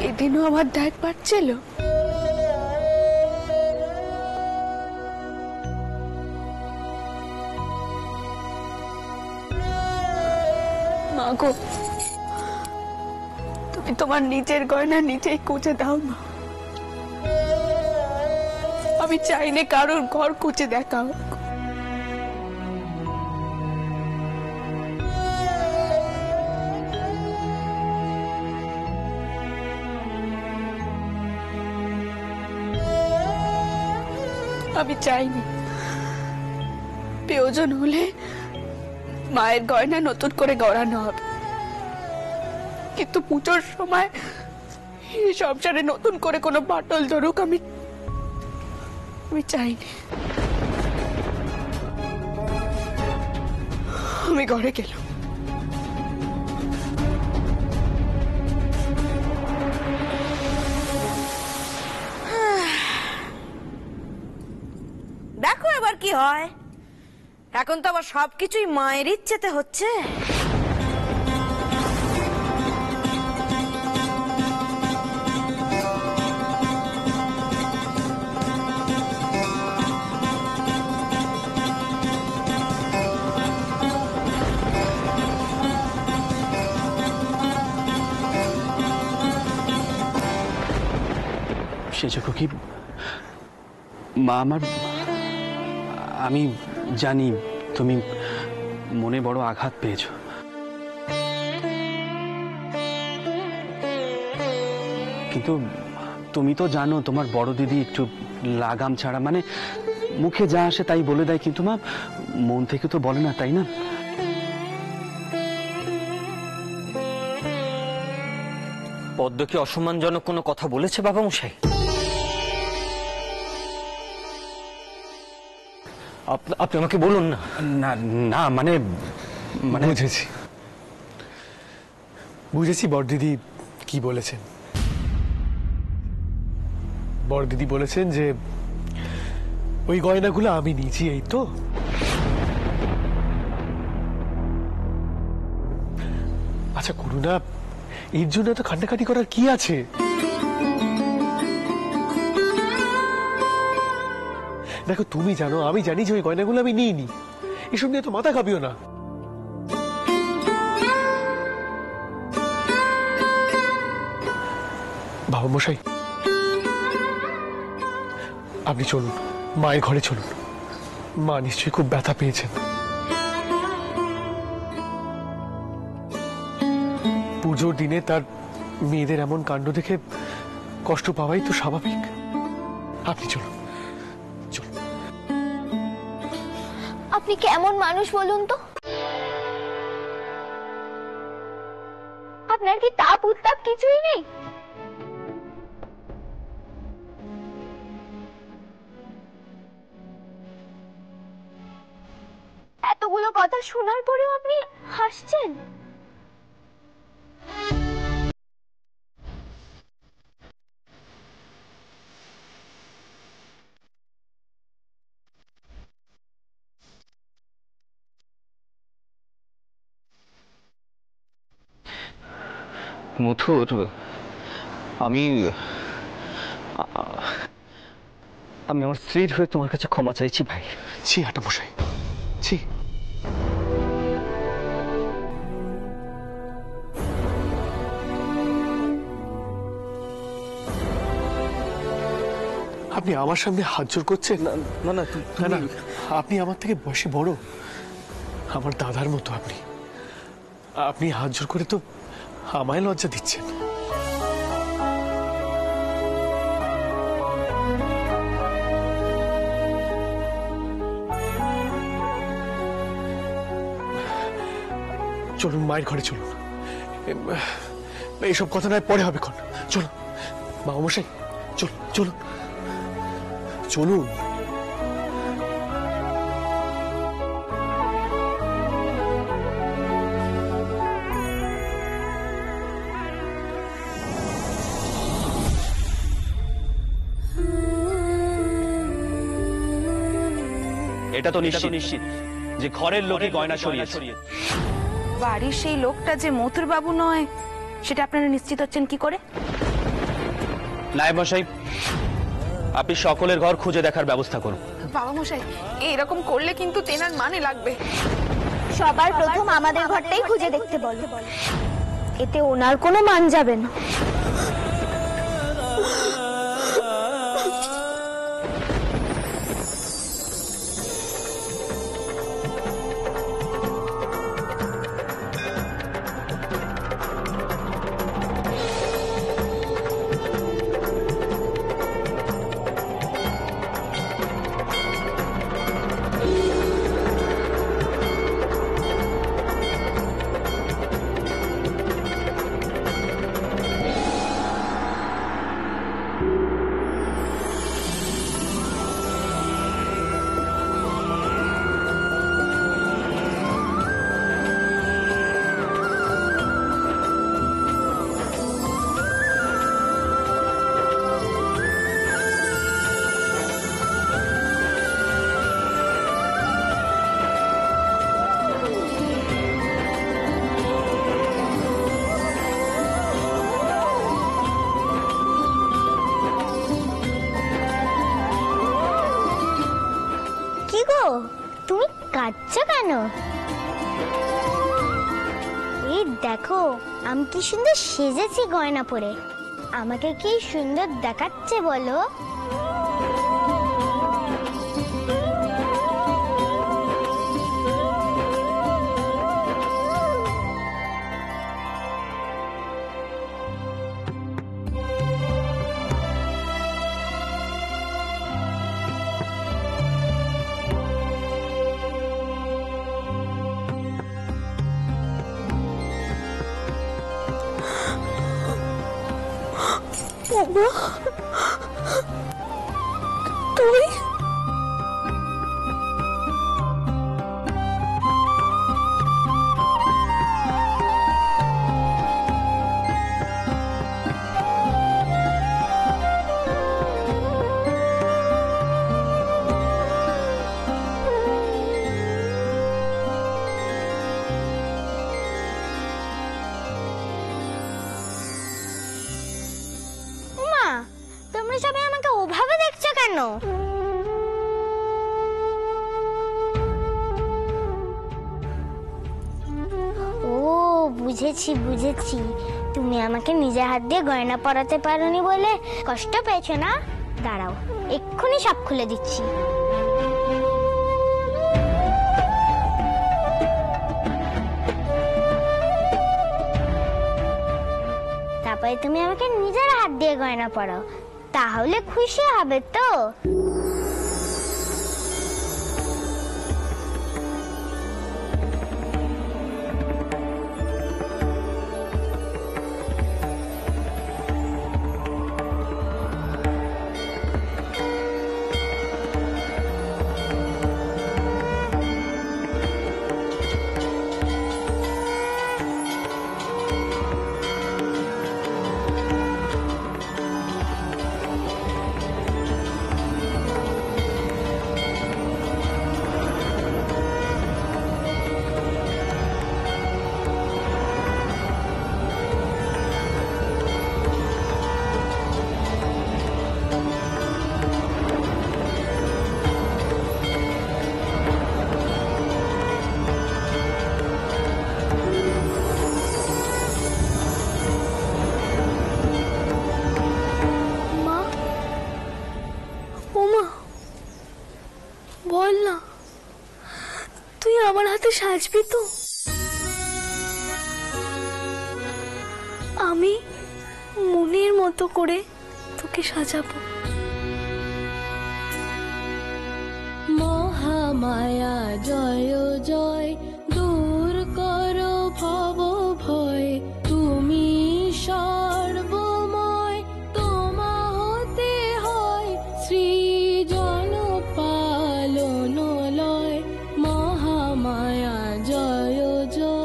এদিনও আমার ডাক পাচ্ছিল। মা গো, তুমি তোমার নিজের গয়না নিজেই কুচে দাও না। আমি চাই না কারোর ঘর কুচে দেখা হোক। আমি চাইনি প্রয়োজন হলে মায়ের গয়না নতুন করে গড়ানো হবে, কিন্তু পুজোর সময় এই সংসারে নতুন করে কোনো বাটল ধরুক আমি চাইনি। আমি ঘরে গেলাম। দেখো এবার কি হয়। এখন তো আবার সবকিছুই মায়ের ইচ্ছেতে হচ্ছে। সেজন্য কি মা, আমি জানি তুমি মনে বড় আঘাত পেয়েছো, কিন্তু তুমি তো জানো তোমার বড় দিদি একটু লাগাম ছাড়া, মানে মুখে যা আসে তাই বলে দেয়, কিন্তু মা মন থেকে তো বলে না, তাই না? পদ্ম কি অসম্মানজনক কোনো কথা বলেছে বাবা মশাই? আপনি আমাকে বলুন না। না না, মানে বুঝেছি বড়দিদি কি বলেছেন। বড়দিদি বলেছেন যে ওই গয়নাগুলো আমি নিয়েছি, এই তো। আচ্ছা করুণা, এর জন্য তো খাটাখাটি করার কি আছে? দেখো তুমি জানো, আমি জানি যে ওই গয়নাগুলো আমি নিইনি। এসব নিয়ে তো মাথা খাবিও না। বাবা মশাই, আপনি চলুন, মায়ের ঘরে চলুন। মা নিশ্চয়ই খুব ব্যথা পেয়েছেন। পুজোর দিনে তার মেয়েদের এমন কাণ্ড দেখে কষ্ট পাওয়াই তো স্বাভাবিক। আপনি চলুন। আপনি কেমন মানুষ বলুন তো? আপনার কি তাপ উত্তাপ কিছুই নেই? এতগুলো কথা শোনার পরেও আপনি হাসছেন। মথুর, আমি আমার স্ত্রীর হয়ে তোমার কাছে ক্ষমা চাইছি ভাই। ছি হাটা মশাই, ছি। আপনি আমার সামনে হাত জোর করছেন? না না না না, আপনি আমার থেকে বয়সে বড়, আমার দাদার মতো। আপনি হাত জোর করে তো আমায় লজ্জা দিচ্ছেন। চলুন মায়ের ঘরে চলুন। এইসব কথা নয়, পরে হবে। চলুন বাবা মশাই, চলুন চলুন চলুন। এটা তো নিশ্চিত যে ঘরের লোকে গয়না সরিয়েছে। বাড়ির সেই লোকটা যে মথুর বাবু নয় সেটা আপনারা নিশ্চিত হচ্ছেন কি করে? নায়েব মশাই, আপনি সকলের ঘর খুঁজে দেখার ব্যবস্থা করুন। বাবা মশাই, এরকম করলে কিন্তু তেনার মানে লাগবে। সবার প্রথম আমাদের ঘরটাই খুঁজে দেখতে বলো, এতে ওনার কোনো মান যাবে না। কি গো, তুমি কাঁদছো কেন? এই দেখো আমি কি সুন্দর সেজেছি গয়না পরে, আমাকে কি সুন্দর দেখাচ্ছে বলো। তুই মা, তোমরা সবাই আমাকে ওভাবে দেখছো কেন? ও বুঝেছি বুঝেছি, তুমি আমাকে নিজের হাত দিয়ে গয়না পরাতে পারোনি বলে কষ্ট পেয়েছো না? দাঁড়াও, এক্ষুনি সব খুলে দিচ্ছি। তারপরে তুমি আমাকে নিজের হাত দিয়ে গয়না পরাও, তাহলে খুশি হবে তো? বল না, তুই আমার হাতে সাজবি তো? আমি মনের মতো করে তোকে সাজাবো। মহামায়া জয় জয়, দূর করো ভব ভয়, তুমি সর্বময়, তোমা হতে হয় সৃজন পালন লয়, মহামায়া জয় জয়।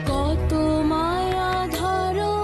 কত মায়া ধরো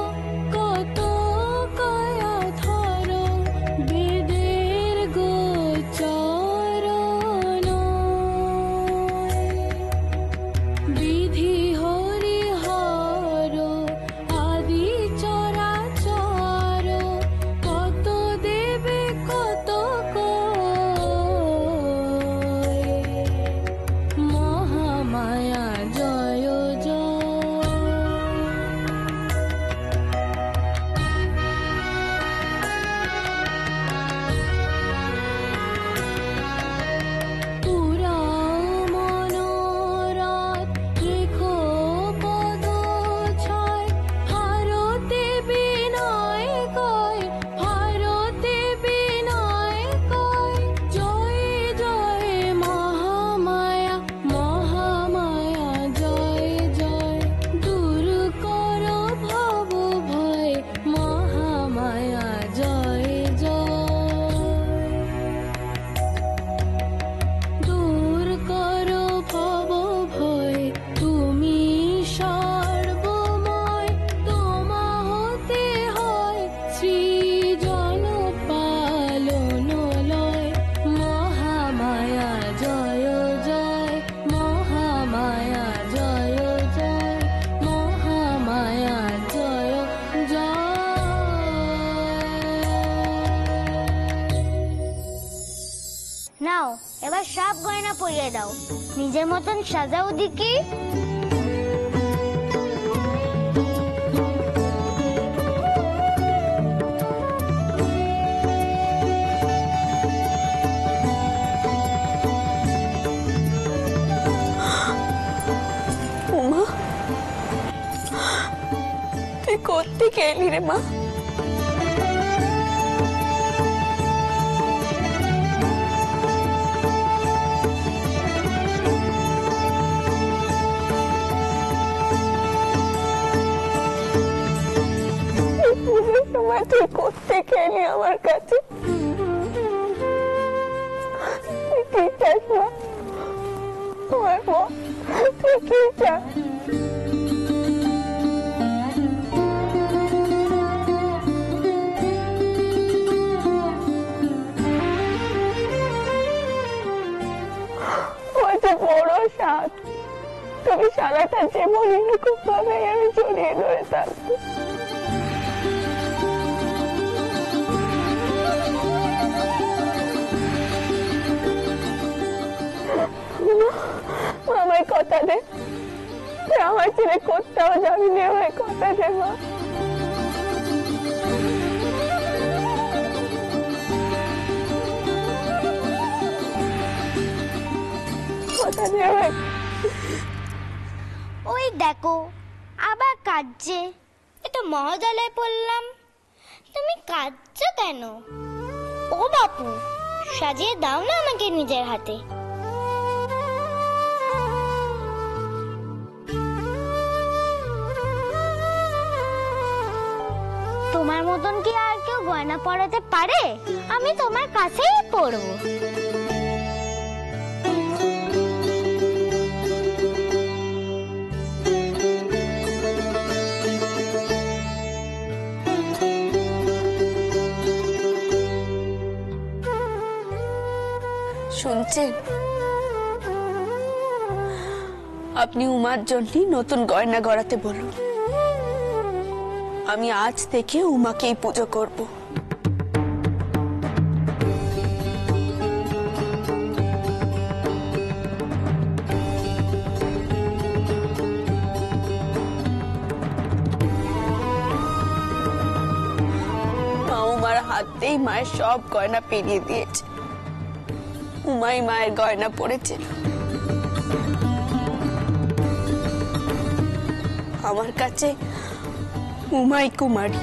নাও এবার সব গয়না পরিয়ে দাও, নিজের মতন সাজাও দিকি। উমা, তুই কোত্থেকে এলি রে মা? পুজোর সময় তুই কোত্থেকে এলি আমার কাছে? তুই কি চাস মা? তোমার বল, তুই কি চাস? বড় সাত, তুমি সারাটা জীবন এরকম ভাবে আমি জড়িয়ে ধরে থাকবো। আমায় কথা দে, আমার ছেলে কোথাও যাবি না, আমায় কথা দে মা। কথা দে আমায়। ওই দেখো আবার কাঁদছে, এটা মহাদলায় পড়লাম। তুমি কাঁদছো কেন? ও বাপু, সাজিয়ে দাও না আমাকে নিজের হাতে। তোমার মতন কি আর কেউ গয়না পরাতে পারে? আমি তোমার কাছেই পরবো। শুনছেন, আপনি উমার জন্য নতুন গয়না গড়াতে বলুন। আমি আজ থেকে উমাকেই পুজো করব। মা উমার হাতেই মায়ের সব গয়না পেরিয়ে দিয়েছে। উমাই মায়ের গয়না পড়েছিল। আমার কাছে উমাই কুমারী।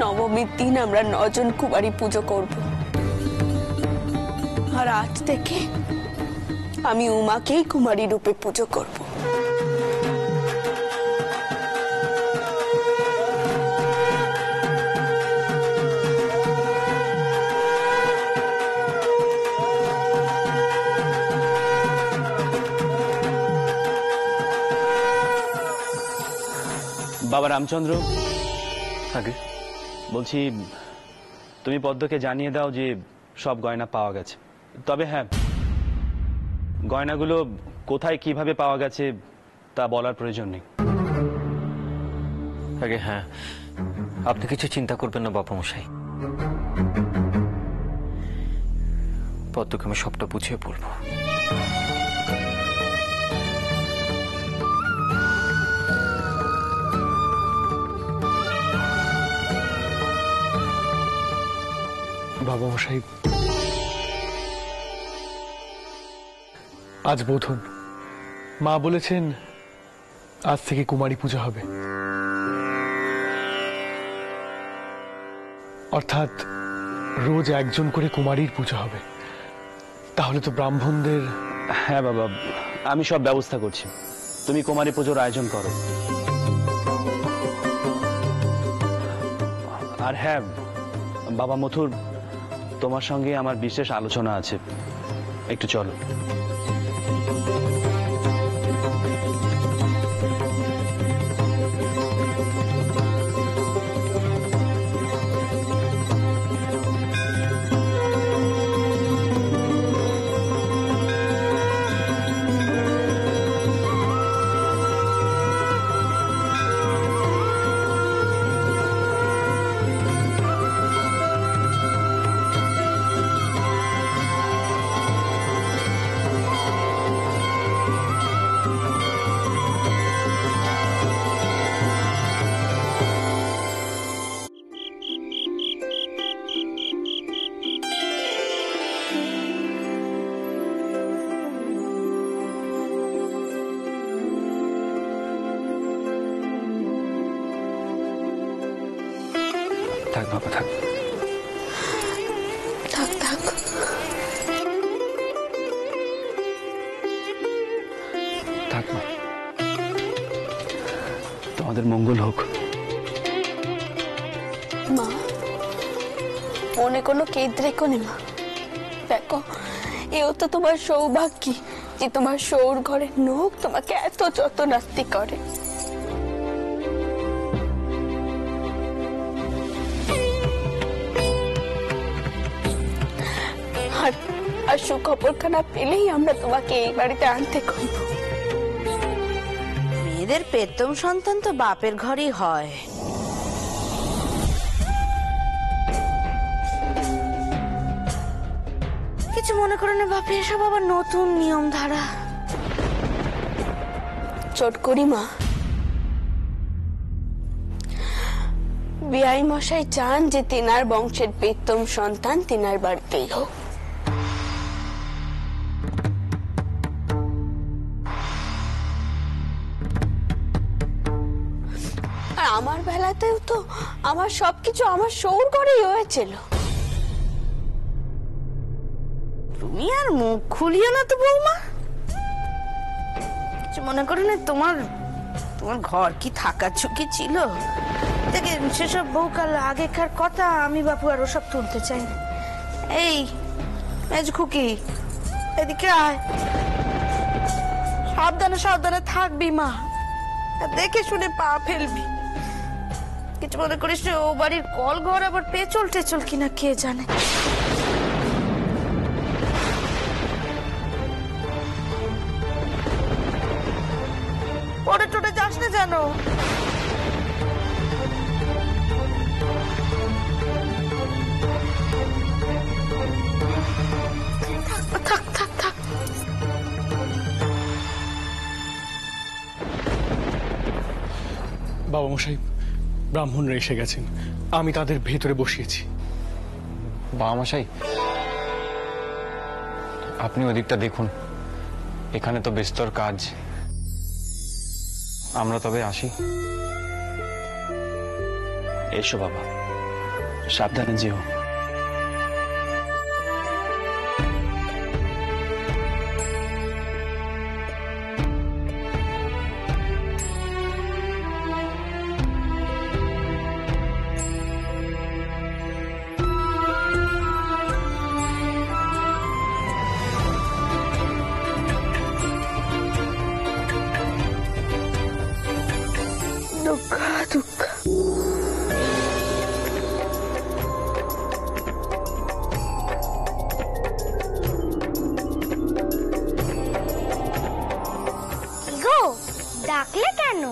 নবমীর দিন আমরা 9 জন কুমারী পুজো করব। আর আজ থেকে আমি উমাকেই কুমারী রূপে পুজো করব। বাবা রামচন্দ্র, আগে বলছি তুমি পদ্মকে জানিয়ে দাও যে সব গয়না পাওয়া গেছে। তবে হ্যাঁ, গয়নাগুলো কোথায় কিভাবে পাওয়া গেছে তা বলার প্রয়োজন নেই। আগে হ্যাঁ, আপনি কিছু চিন্তা করবেন না বাবা মশাই। পদ্মকে আমি সবটা বুঝিয়ে বলবো। বাবা মশাই, আজ বোধন মা বলেছেন আজ থেকে কুমারী পূজা হবে, অর্থাৎ রোজ একজন করে কুমারীর পূজা হবে। তাহলে তো ব্রাহ্মণদের। হ্যাঁ বাবা, আমি সব ব্যবস্থা করছি, তুমি কুমারী পুজোর আয়োজন করো। আর হ্যাঁ বাবা মথুর, তোমার সঙ্গে আমার বিশেষ আলোচনা আছে, একটু চলো। থাক বাবা, থাক থাক থাক। থাক মা, তোমাদের মঙ্গল হোক। মা, মনে কোনো কেদ রেখো নি মা। দেখো, এও তো তোমার সৌভাগ্য যে তোমার সৌর ঘরের লোক তোমাকে এত যত্নাস্তি করে। আর সুখবরখানা পেলেই আমরা তোমাকে এই বাড়িতে আনতে করবো। মেয়েদের পেতম সন্তান তো বাপের ঘরই হয়। কিছু মনে করে না বাপে, এসব আবার নতুন নিয়ম ধারা। চট করি মা, বিআই মশাই চান যে তিনার বংশের পেতম সন্তান তিনার বাড়িতেই হোক। আর আমার বেলাতেও তো আমার সবকিছু আমার সৌর ঘরেই হয়েছিল। তুমি আর মুখ খুলিও না তো বৌমা। কিছু মনে করো না, তোমার ঘর কি থাকার ঝুঁকি ছিল? দেখে সেসব বহুকাল আগেকার কথা আমি বাপু আর ওসব তুলতে চাই না। এই মেজ খুকি, এদিকে আয়। সাবধানে সাবধানে থাকবি মা, দেখে শুনে পা ফেলবি। কিছু মনে করিস ও বাড়ির কল ঘর আবার পেঁচল টেচল কিনা কে জানে। পরে টোটে যাস না জানো। থাক থাক থাক। বাবা মশাই, ব্রাহ্মণরা এসে গেছেন, আমি তাদের ভেতরে বসিয়েছি। বাবা মশাই, আপনি ওদিকটা দেখুন, এখানে তো বিস্তর কাজ। আমরা তবে আসি। এসো বাবা, সাবধানে যেও। দুঃখা দুঃখা। কি গো, ডাকলে কেন?